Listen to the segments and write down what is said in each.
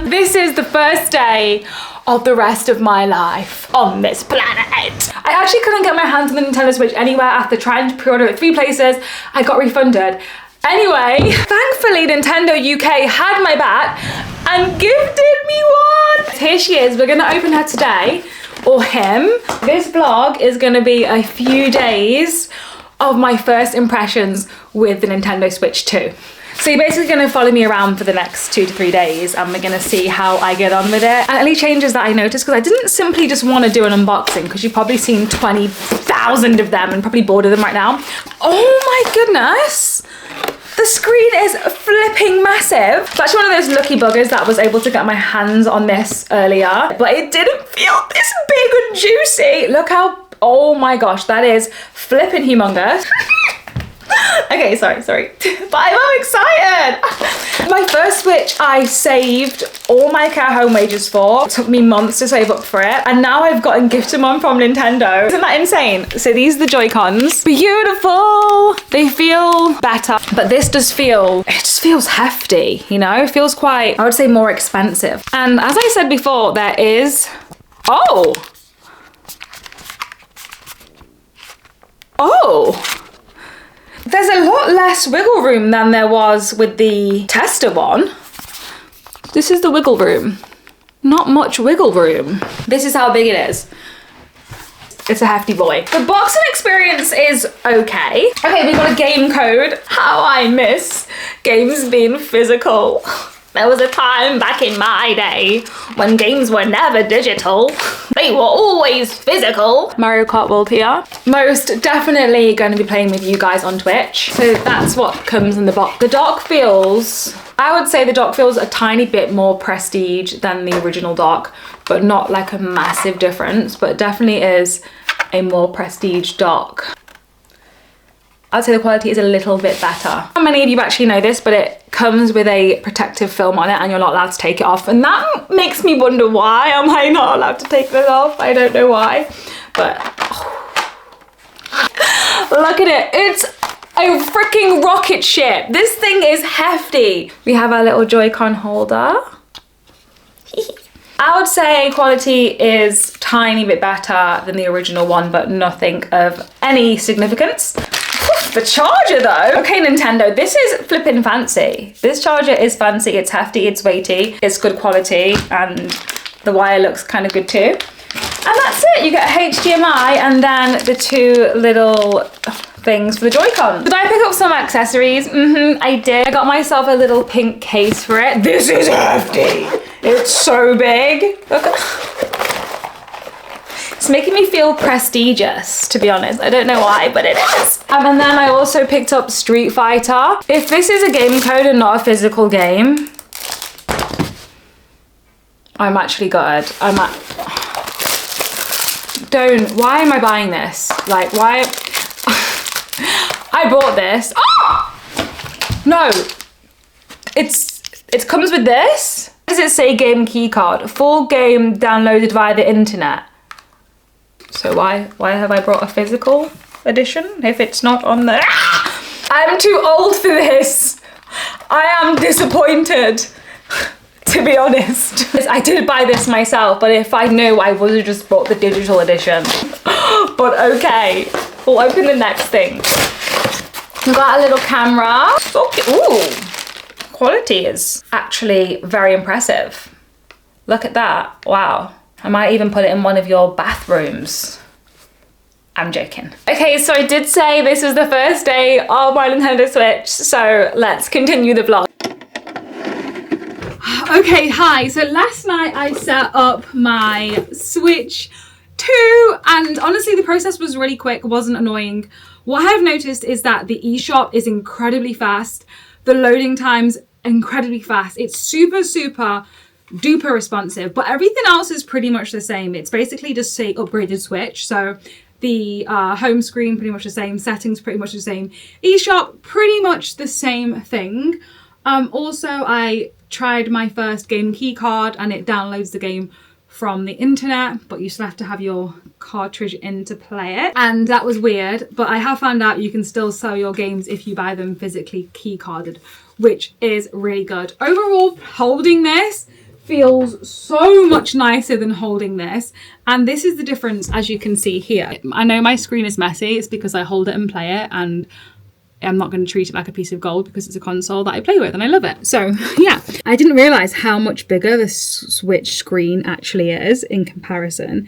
This is the first day of the rest of my life on this planet. I actually couldn't get my hands on the Nintendo Switch anywhere after trying to pre-order it 3 places. I got refunded. Anyway, thankfully Nintendo UK had my back and gifted me one. Here she is. We're gonna open her today, or him. This vlog is gonna be a few days of my first impressions with the Nintendo Switch 2. So you're basically gonna follow me around for the next 2 to 3 days and we're gonna see how I get on with it. And any changes that I noticed, because I didn't simply just wanna do an unboxing, because you've probably seen 20,000 of them and probably bored of them right now. Oh my goodness. The screen is flipping massive. It's actually one of those lucky buggers that was able to get my hands on this earlier, but it didn't feel this big and juicy. Look how, oh my gosh, that is flipping humongous. Okay, sorry. But I'm excited. My first Switch I saved all my care home wages for. It took me months to save up for it. And now I've gotten gifted one from Nintendo. Isn't that insane? So these are the Joy-Cons. Beautiful. They feel better. But this does feel, it just feels hefty, you know? It feels quite, I would say, more expensive. And as I said before, there is, oh. There's a lot less wiggle room than there was with the tester one. This is the wiggle room. Not much wiggle room. This is how big it is. It's a hefty boy. The boxing experience is okay. Okay, we've got a game code. How I miss games being physical. There was a time back in my day when games were never digital. They were always physical. Mario Kart World here. Most definitely going to be playing with you guys on Twitch. So that's what comes in the box. The dock feels, I would say the dock feels a tiny bit more prestige than the original dock, but not like a massive difference, but definitely is a more prestige dock. I'd say the quality is a little bit better. How many of you actually know this, but it comes with a protective film on it and you're not allowed to take it off. And that makes me wonder, why am I not allowed to take this off? I don't know why, but oh. Look at it. It's a freaking rocket ship. This thing is hefty. We have our little Joy-Con holder. I would say quality is tiny bit better than the original one, but nothing of any significance. The charger though, okay Nintendo, this is flipping fancy. This charger is fancy, it's hefty, it's weighty, it's good quality, and the wire looks kind of good too. And that's it, you get a HDMI and then the 2 little things for the Joy-Con. Did I pick up some accessories? I did. I got myself a little pink case for it. This is hefty. It's so big. Look at it's making me feel prestigious, to be honest. I don't know why, but it is. And then I also picked up Street Fighter. If this is a game code and not a physical game, I'm actually gutted. Why am I buying this? Like, why? I bought this. Oh! No, it comes with this. Does it say game key card? Full game downloaded via the internet. So why have I brought a physical edition if it's not on there? I'm too old for this. I am disappointed, to be honest. I did buy this myself, but if I knew, I would have just bought the digital edition. But okay, we'll open the next thing. We've got a little camera. Okay. Ooh, quality is actually very impressive. Look at that, wow. I might even put it in one of your bathrooms. I'm joking. Okay, so I did say this is the first day of my Nintendo Switch, so let's continue the vlog. Okay, hi. So last night I set up my Switch 2 and honestly the process was really quick, wasn't annoying. What I've noticed is that the eShop is incredibly fast. The loading time's incredibly fast. It's super duper responsive, but everything else is pretty much the same. It's basically just say upgraded Switch. So the home screen pretty much the same, settings pretty much the same, eShop pretty much the same thing. Also I tried my first game key card and it downloads the game from the internet, but you still have to have your cartridge in to play it, and that was weird. But I have found out you can still sell your games if you buy them physically key carded, which is really good. Overall, holding this feels so much nicer than holding this. And this is the difference, as you can see here. I know my screen is messy. It's because I hold it and play it, and I'm not going to treat it like a piece of gold because it's a console that I play with and I love it. So yeah, I didn't realize how much bigger the Switch screen actually is in comparison.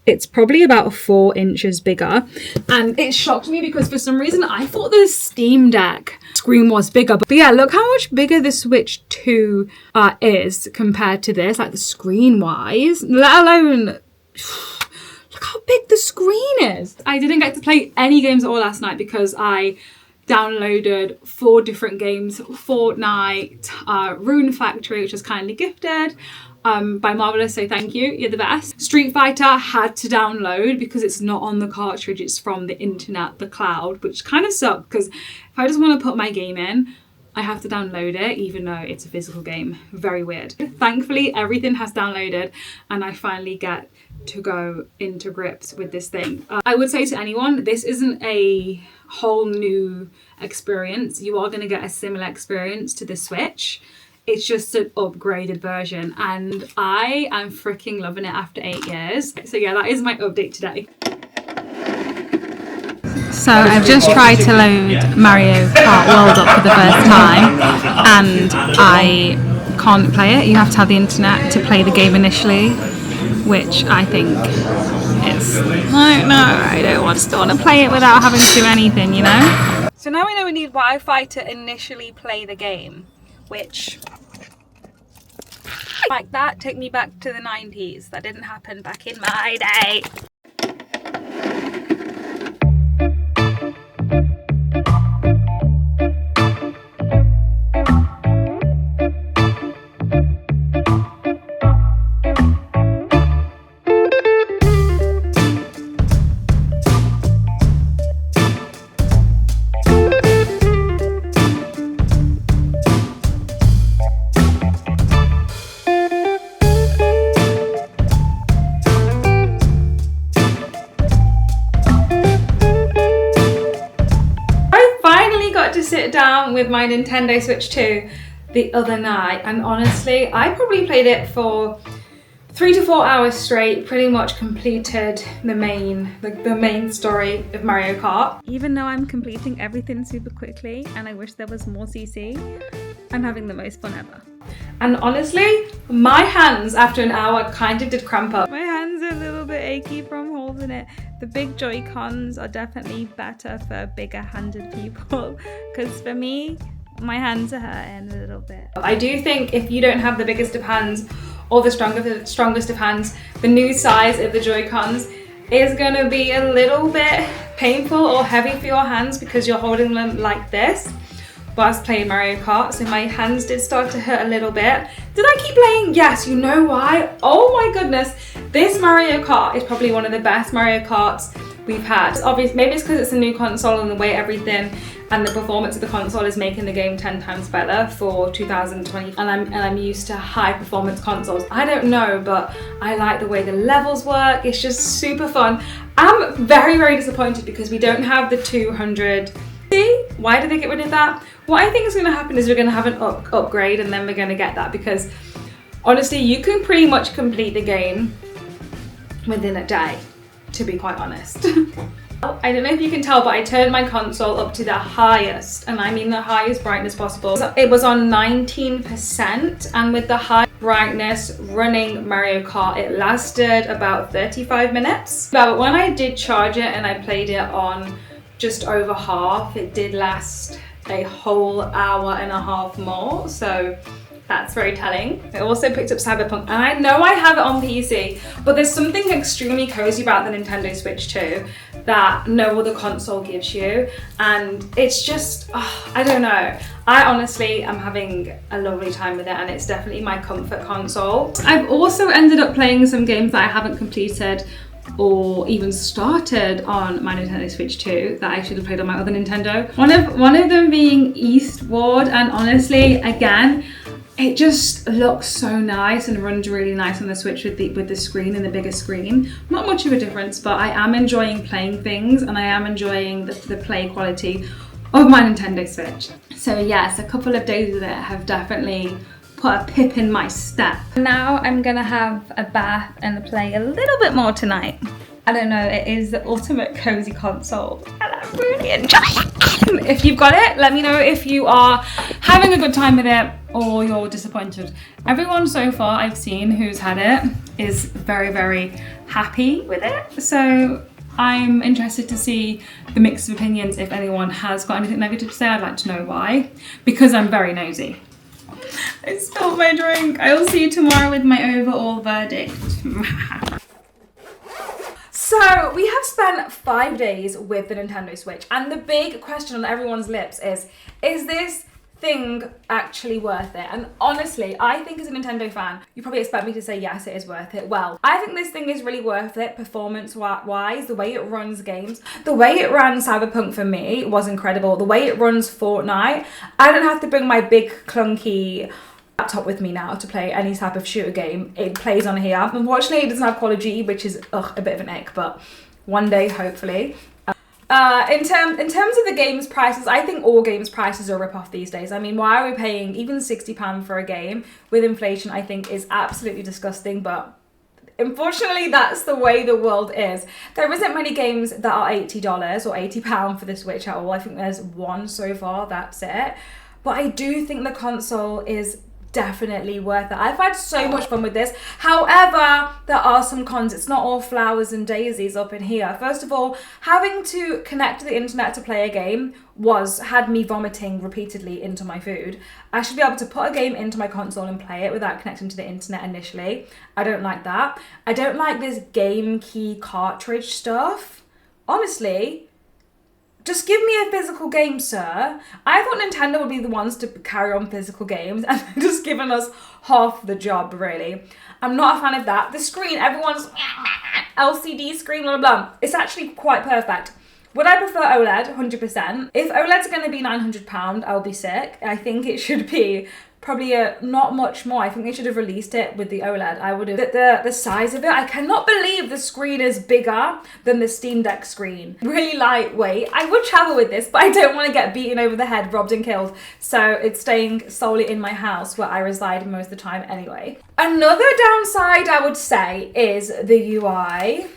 It's probably about 4 inches bigger, and it shocked me because for some reason I thought the Steam Deck screen was bigger. But yeah, look how much bigger the Switch 2 is compared to this, like the screen wise, let alone look how big the screen is. I didn't get to play any games at all last night because I downloaded 4 different games: Fortnite, Rune Factory, which was kindly gifted by Marvelous, so thank you, you're the best. Street Fighter had to download because it's not on the cartridge, it's from the internet, the cloud, which kind of sucked because if I just want to put my game in, I have to download it even though it's a physical game. Very weird. Thankfully everything has downloaded and I finally get to go into grips with this thing. I would say to anyone, this isn't a whole new experience. You are going to get a similar experience to the Switch. It's just an upgraded version and I am freaking loving it after 8 years. So yeah, that is my update today. So I've just tried to load Mario Kart World up for the first time and I can't play it. You have to have the internet to play the game initially, which I think is, I don't still want to play it without having to do anything, you know? So now we know we need Wi-Fi to initially play the game, which, like that, take me back to the 90s. That didn't happen back in my day. Sit down with my Nintendo Switch 2 the other night and honestly I probably played it for 3 to 4 hours straight, pretty much completed the main story of Mario Kart. Even though I'm completing everything super quickly and I wish there was more CC, I'm having the most fun ever. And honestly, my hands after an hour kind of did cramp up. My hands are a little bit achy from holding it. The big Joy-Cons are definitely better for bigger handed people because for me, my hands are hurting a little bit. I do think if you don't have the biggest of hands or the strongest of hands, the new size of the Joy-Cons is gonna be a little bit painful or heavy for your hands because you're holding them like this whilst playing Mario Kart, so my hands did start to hurt a little bit. Did I keep playing? Yes, you know why? Oh my goodness, this Mario Kart is probably one of the best Mario Karts we've had. Obviously, maybe it's because it's a new console and the way everything and the performance of the console is making the game 10 times better for 2020, and I'm used to high performance consoles. I don't know, but I like the way the levels work. It's just super fun. I'm very, very disappointed because we don't have the 200. See, why did they get rid of that? What I think is going to happen is we're going to have an upgrade and then we're going to get that because honestly you can pretty much complete the game within a day, to be quite honest. I don't know if you can tell, but I turned my console up to the highest, and I mean the highest brightness possible. So it was on 19%, and with the high brightness running Mario Kart, it lasted about 35 minutes. But when I did charge it and I played it on just over half, it did last a whole hour and a half more, so that's very telling. I also picked up Cyberpunk, and I know I have it on PC, but there's something extremely cozy about the Nintendo Switch 2 that no other console gives you, and it's just, I don't know. I honestly am having a lovely time with it, and it's definitely my comfort console. I've also ended up playing some games that I haven't completed or even started on my Nintendo Switch 2 that I should have played on my other Nintendo. One of them being Eastward, and honestly, again, it just looks so nice and runs really nice on the Switch with the screen and the bigger screen. Not much of a difference, but I am enjoying playing things and I am enjoying the play quality of my Nintendo Switch. So yes, a couple of days with it have definitely put a pip in my step. Now I'm gonna have a bath and play a little bit more tonight. I don't know, it is the ultimate cozy console and I really enjoy it. If you've got it, let me know if you are having a good time with it or you're disappointed. Everyone so far I've seen who's had it is very, very happy with it. So I'm interested to see the mix of opinions. If anyone has got anything negative to say, I'd like to know why, because I'm very nosy. I spilled my drink. I'll see you tomorrow with my overall verdict. So we have spent 5 days with the Nintendo Switch, and the big question on everyone's lips is this thing actually worth it? And honestly, I think as a Nintendo fan, you probably expect me to say yes, it is worth it. Well, I think this thing is really worth it performance-wise, the way it runs games. The way it ran Cyberpunk for me was incredible. The way it runs Fortnite, I don't have to bring my big clunky laptop with me now to play any type of shooter game. It plays on here. Unfortunately, it doesn't have Call of Duty, which is a bit of an ick, but one day, hopefully. In terms of the games prices, I think all games prices are a rip-off these days. I mean, why are we paying even £60 for a game with inflation? I think is absolutely disgusting, but unfortunately, that's the way the world is. There isn't many games that are $80 or £80 for the Switch at all. I think there's one so far, that's it. But I do think the console is definitely worth it. I've had so much fun with this. However, there are some cons. It's not all flowers and daisies up in here. First of all, having to connect to the internet to play a game had me vomiting repeatedly into my food. I should be able to put a game into my console and play it without connecting to the internet initially. I don't like that. I don't like this game key cartridge stuff. Honestly, just give me a physical game, sir. I thought Nintendo would be the ones to carry on physical games, and they're just giving us half the job, really. I'm not a fan of that. The screen, everyone's LCD screen, blah, blah, blah. It's actually quite perfect. Would I prefer OLED? 100%. If OLED's going to be £900, I'll be sick. I think it should be probably not much more. I think they should have released it with the OLED. I would have. The size of it, I cannot believe the screen is bigger than the Steam Deck screen. Really lightweight. I would travel with this, but I don't want to get beaten over the head, robbed and killed. So it's staying solely in my house where I reside most of the time anyway. Another downside I would say is the UI.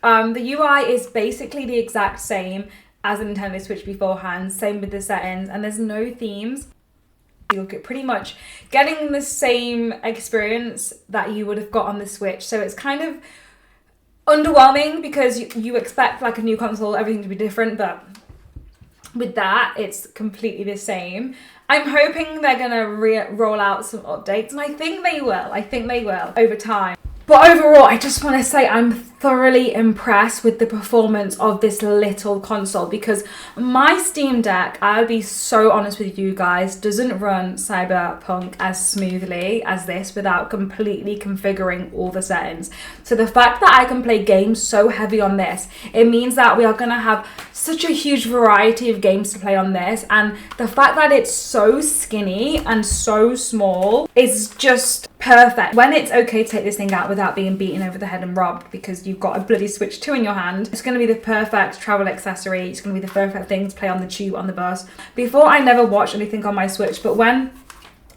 The UI is basically the exact same as the Nintendo Switch beforehand, same with the settings, and there's no themes. You'll get pretty much getting the same experience that you would have got on the Switch. So it's kind of underwhelming because you expect like a new console, everything to be different, but with that, it's completely the same. I'm hoping they're gonna roll out some updates, and I think they will over time. But overall, I just want to say I'm thoroughly impressed with the performance of this little console, because my Steam Deck, I'll be so honest with you guys, doesn't run Cyberpunk as smoothly as this without completely configuring all the settings. So the fact that I can play games so heavy on this, it means that we are going to have such a huge variety of games to play on this, and the fact that it's so skinny and so small is just perfect. When it's okay to take this thing out without being beaten over the head and robbed because you've got a bloody Switch 2 in your hand, it's going to be the perfect travel accessory. It's going to be the perfect thing to play on the tube, on the bus. Before, I never watched anything on my Switch, but when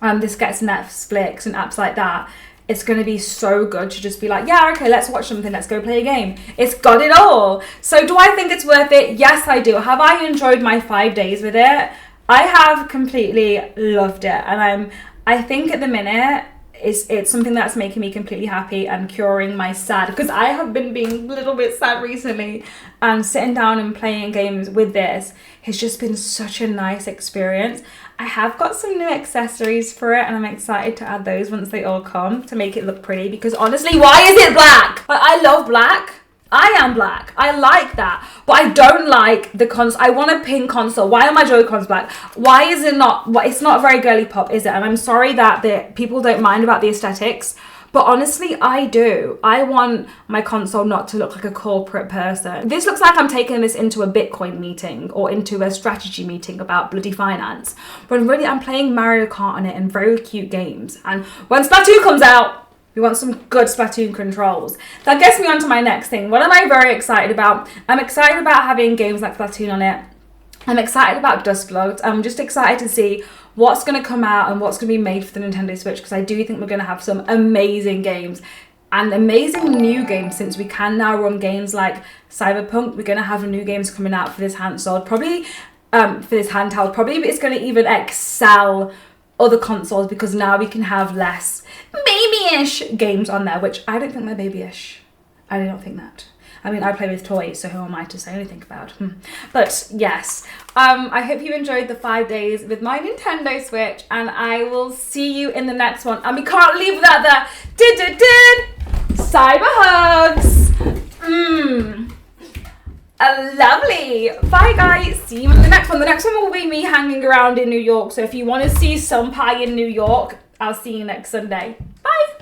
this gets Netflix and apps like that, it's going to be so good to just be like, yeah, okay, let's watch something, let's go play a game. It's got it all. So do I think it's worth it? Yes, I do. Have I enjoyed my 5 days with it? I have completely loved it, and I think at the minute it's something that's making me completely happy and curing my sad, because I have been being a little bit sad recently, and sitting down and playing games with this has just been such a nice experience. I have got some new accessories for it, and I'm excited to add those once they all come to make it look pretty, because honestly, why is it black? I love black. I am black. I like that. But I don't like the console. I want a pink console. Why are my Joy-Cons black? Why is it not? It's not very girly pop, is it? And I'm sorry that the people don't mind about the aesthetics, but honestly, I do. I want my console not to look like a corporate person. This looks like I'm taking this into a Bitcoin meeting or into a strategy meeting about bloody finance. But really, I'm playing Mario Kart on it and very cute games. And when Splatoon comes out, we want some good Splatoon controls. That gets me on to my next thing. What am I very excited about? I'm excited about having games like Splatoon on it. I'm excited about Dust Vlogs. I'm just excited to see what's going to come out and what's going to be made for the Nintendo Switch, because I do think we're going to have some amazing games and amazing new games. Since we can now run games like Cyberpunk, we're going to have new games coming out for this handheld, probably for this handheld, probably it's going to even excel other consoles, because now we can have less babyish games on there, which I don't think they're babyish. I don't think that. I mean, I play with toys, so who am I to say anything about? But yes, I hope you enjoyed the 5 days with my Nintendo Switch, and I will see you in the next one. And we can't leave without the cyber hugs. Lovely. Bye guys. See you in the next one. The next one will be me hanging around in New York. So if you want to see Sunpi in New York, I'll see you next Sunday. Bye.